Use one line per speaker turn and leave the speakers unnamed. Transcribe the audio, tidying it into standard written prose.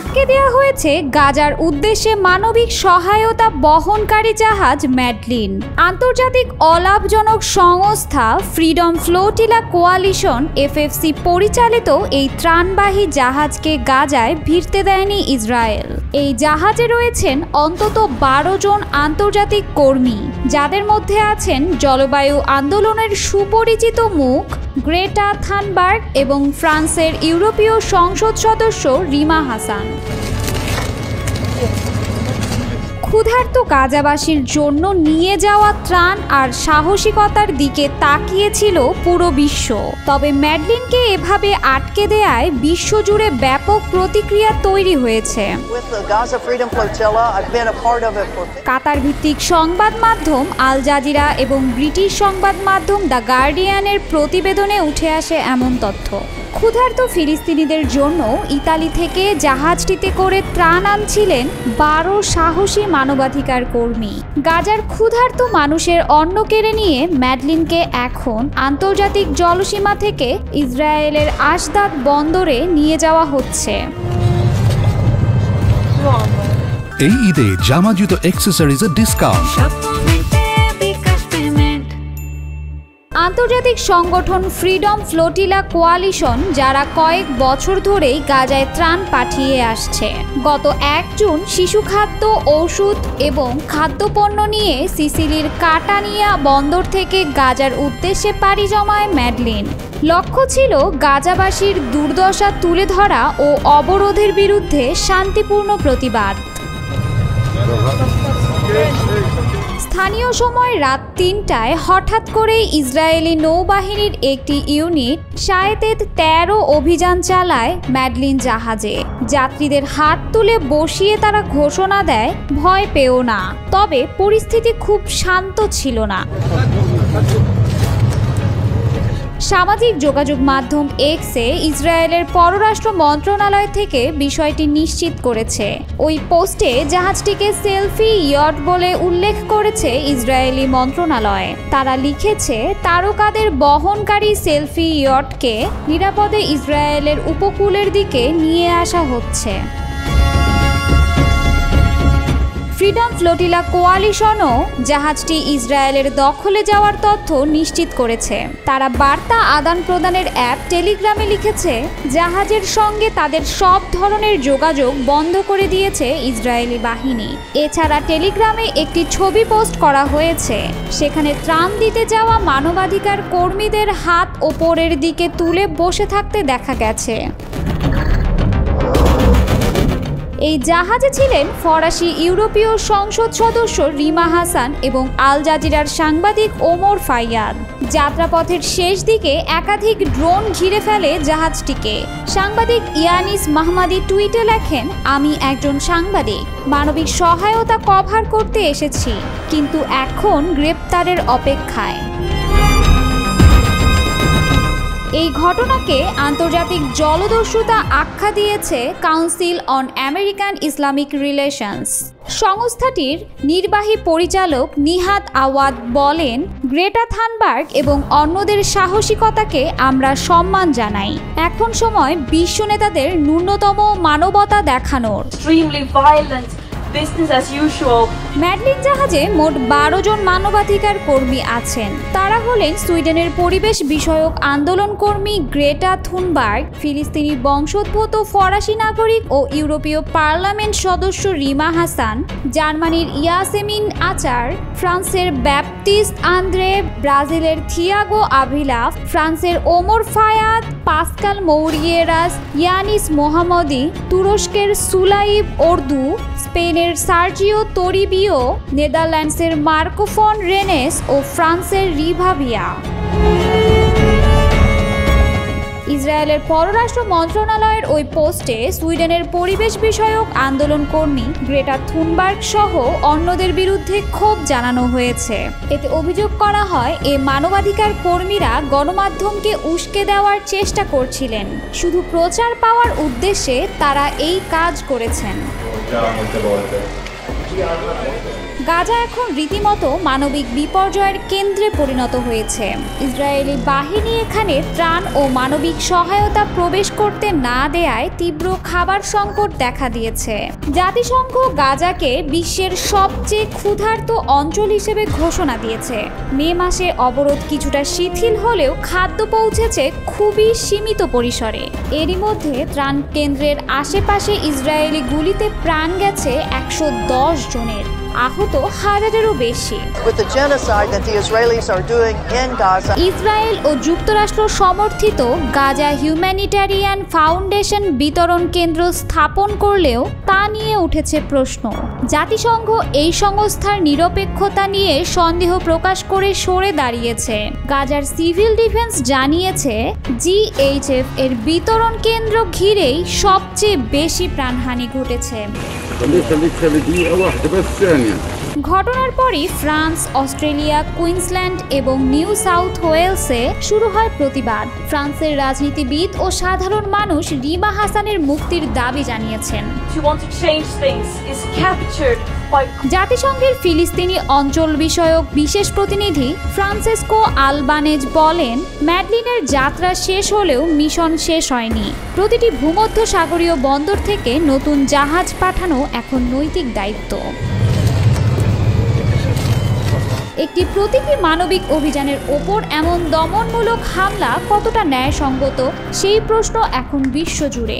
আটকে দেওয়া হয়েছে গাজার উদ্দেশ্যে মানবিক সহায়তা বহনকারী জাহাজ ম্যাডলিন। আন্তর্জাতিক অলাভজনক সংস্থা ফ্রিডম ফ্লোটিলা কোয়ালিশন এফএফসি পরিচালিত এই ত্রাণবাহী জাহাজকে গাজায় ভিড়তে দেয়নি ইসরায়েল। এই জাহাজে রয়েছেন অন্তত 12 জন আন্তর্জাতিক কর্মী, যাদের মধ্যে আছেন জলবায়ু আন্দোলনের সুপরিচিত মুখ গ্রেটা থানবার্গ এবং ফ্রান্সের ইউরোপীয় সংসদ সদস্য রিমা হাসান। ক্ষুধার্ত গাজাবাসীর জন্য নিয়ে যাওয়া ত্রাণ আর সাহসিকতার দিকে তাকিয়েছিল পুরো বিশ্ব। তবে ম্যাডলিনকে এভাবে আটকে দেয়ায় বিশ্বজুড়ে ব্যাপক প্রতিক্রিয়া তৈরি হয়েছে। কাতার ভিত্তিক সংবাদ মাধ্যম আল জাজিরা এবং ব্রিটিশ সংবাদ মাধ্যম দ্য গার্ডিয়ানের প্রতিবেদনে উঠে আসে এমন তথ্য। ক্ষুধার্ত ফিলিস্তিনিদের জন্য ইতালি থেকে জাহাজটিতে করে ত্রাণ আনছিলেন 12 সাহসী মানবাধিকার কর্মী। গাজার ক্ষুধার্ত মানুষের অন্ন কেড়ে নিয়ে ম্যাডলিনকে এখন আন্তর্জাতিক জলসীমা থেকে ইসরায়েলের আশদাদ বন্দরে নিয়ে যাওয়া হচ্ছে।
এই ঈদে জামা জুতো অ্যাকসেসরিজের ডিসকাউন্ট।
আন্তর্জাতিক সংগঠন ফ্রিডম ফ্লোটিলা কোয়ালিশন, যারা কয়েক বছর ধরেই গাজায় ত্রাণ পাঠিয়ে আসছে, গত 1 জুন শিশু খাদ্য, ওষুধ এবং খাদ্যপণ্য নিয়ে সিসিলির কাটানিয়া বন্দর থেকে গাজার উদ্দেশ্যে পাড়ি জমায় ম্যাডলিন। লক্ষ্য ছিল গাজাবাসীর দুর্দশা তুলে ধরা ও অবরোধের বিরুদ্ধে শান্তিপূর্ণ প্রতিবাদ। স্থানীয় সময় রাত 3টায় হঠাৎ করেই ইসরায়েলি নৌবাহিনীর একটি ইউনিট শায়েতেদ 13 অভিযান চালায় ম্যাডলিন জাহাজে। যাত্রীদের হাত তুলে বসিয়ে তারা ঘোষণা দেয়, ভয় পেও না। তবে পরিস্থিতি খুব শান্ত ছিল না। সামাজিক যোগাযোগ মাধ্যম এক্সে ইসরায়েলের পররাষ্ট্র মন্ত্রণালয় থেকে বিষয়টি নিশ্চিত করেছে। ওই পোস্টে জাহাজটিকে সেলফি ইয়ট বলে উল্লেখ করেছে ইসরায়েলি মন্ত্রণালয়। তারা লিখেছে, তারকাদের বহনকারী সেলফি ইয়টকে নিরাপদে ইসরায়েলের উপকূলের দিকে নিয়ে আসা হচ্ছে। ফ্রিডম ফ্লোটিলা কোয়ালিশনও জাহাজটি ইসরায়েলের দখলে যাওয়ার তথ্য নিশ্চিত করেছে। তারা বার্তা আদান প্রদানের অ্যাপ টেলিগ্রামে লিখেছে, জাহাজের সঙ্গে তাদের সব ধরনের যোগাযোগ বন্ধ করে দিয়েছে ইসরায়েলি বাহিনী। এছাড়া টেলিগ্রামে একটি ছবি পোস্ট করা হয়েছে, সেখানে ত্রাণ দিতে যাওয়া মানবাধিকার কর্মীদের হাত ওপরের দিকে তুলে বসে থাকতে দেখা গেছে। এই জাহাজে ছিলেন ফরাসি ইউরোপীয় সংসদ সদস্য রিমা হাসান এবং আল জাজিরার সাংবাদিক ওমর ফাইয়াদ। যাত্রাপথের শেষ দিকে একাধিক ড্রোন ঘিরে ফেলে জাহাজটিকে। সাংবাদিক ইয়ানিস মাহমাদি টুইটে লেখেন, আমি একজন সাংবাদিক, মানবিক সহায়তা কভার করতে এসেছি, কিন্তু এখন গ্রেপ্তারের অপেক্ষায়। এই ঘটনাকে আন্তর্জাতিক জলদস্যুতা আখ্যা দিয়েছে council on American Islamic relations. সংস্থাটির নির্বাহী পরিচালক নিহাত আওয়াদ বলেন, গ্রেটা থানবার্গ এবং অন্যদের সাহসিকতাকে আমরা সম্মান জানাই। এখন সময় বিশ্ব নেতাদের ন্যূনতম মানবতা দেখানোর। ম্যাডলিন জাহাজে মোট 12 জন মানবাধিকার কর্মী আছেন। তারা হলেন সুইডেনের পরিবেশ বিষয়ক আন্দোলন কর্মী গ্রেটা থুনবার্গ, ফিলিস্তিনি বংশোদ্ভূত ফরাসি নাগরিক ও ইউরোপীয় পার্লামেন্ট সদস্য রিমা হাসান, জার্মানির ইয়াসেমিন আচার, ফ্রান্সের ব্যাপটিস্ট আন্দ্রে, ব্রাজিলের থিয়াগো আভিলা, ফ্রান্সের ওমর ফায়াদ, পাসকাল মৌরিয়েরাস, ইয়ানিস মোহাম্মদি, তুরস্কের সুলাইব ওর্দু, স্পেনের সার্জিও তোরিবিও, নেদারল্যান্ডসের মার্কো ফন রেনেস ও ফ্রান্সের রিভাভিয়া। ইসরায়েলের পররাষ্ট্র মন্ত্রণালয়ের ওই পোস্টে সুইডেনের পরিবেশ বিষয়ক আন্দোলন কর্মী গ্রেটা থুনবার্গ সহ অন্যদের বিরুদ্ধে ক্ষোভ জানানো হয়েছে। এতে অভিযোগ করা হয়, এ মানবাধিকার কর্মীরা গণমাধ্যমকে উস্কে দেওয়ার চেষ্টা করছিলেন। শুধু প্রচার পাওয়ার উদ্দেশ্যে তারা এই কাজ করেছেন। গাজা এখন রীতিমতো মানবিক বিপর্যয়ের কেন্দ্রে পরিণত হয়েছে। ইসরায়েলি বাহিনী এখানে ত্রাণ ও মানবিক সহায়তা প্রবেশ করতে না দেয়ায় তীব্র খাবার সংকট দেখা দিয়েছে। জাতিসংঘ গাজাকে বিশ্বের সবচেয়ে ক্ষুধার্ত অঞ্চল হিসেবে ঘোষণা দিয়েছে। মে মাসে অবরোধ কিছুটা শিথিল হলেও খাদ্য পৌঁছেছে খুবই সীমিত পরিসরে। এরই মধ্যে ত্রাণ কেন্দ্রের আশেপাশে ইসরায়েলি গুলিতে প্রাণ গেছে 110 জনের, আহত হাজারেরও বেশি। ইসরায়েল ও যুক্তরাষ্ট্র সমর্থিত গাজা হিউম্যানিটারিয়ান ফাউন্ডেশন বিতরণ কেন্দ্র স্থাপন করলেও তা নিয়ে উঠেছে প্রশ্ন। জাতিসংঘ এই সংস্থার নিরপেক্ষতা নিয়ে সন্দেহ প্রকাশ করে সরে দাঁড়িয়েছে। গাজার সিভিল ডিফেন্স জানিয়েছে জিএইচএফ এর বিতরণ কেন্দ্র ঘিরেই সবচেয়ে বেশি প্রাণহানি ঘটেছে। ঘটনার পরই ফ্রান্স, অস্ট্রেলিয়া, কুইন্সল্যান্ড এবং নিউ সাউথ ওয়েলসে শুরু হয় প্রতিবাদ। ফ্রান্সের রাজনীতিবিদ ও সাধারণ মানুষ রিমা হাসানের মুক্তির দাবি জানিয়েছেন। জাতিসংঘের ফিলিস্তিনি অঞ্চল বিষয়ক বিশেষ প্রতিনিধি ফ্রান্সেসকো আলবানেজ বলেন, ম্যাডলিনের যাত্রা শেষ হলেও মিশন শেষ হয়নি। প্রতিটি ভূমধ্যসাগরীয় বন্দর থেকে নতুন জাহাজ পাঠানো এখন নৈতিক দায়িত্ব। একটি প্রতীকী মানবিক অভিযানের ওপর এমন দমনমূলক হামলা কতটা ন্যায়সঙ্গত সেই প্রশ্ন এখন বিশ্বজুড়ে।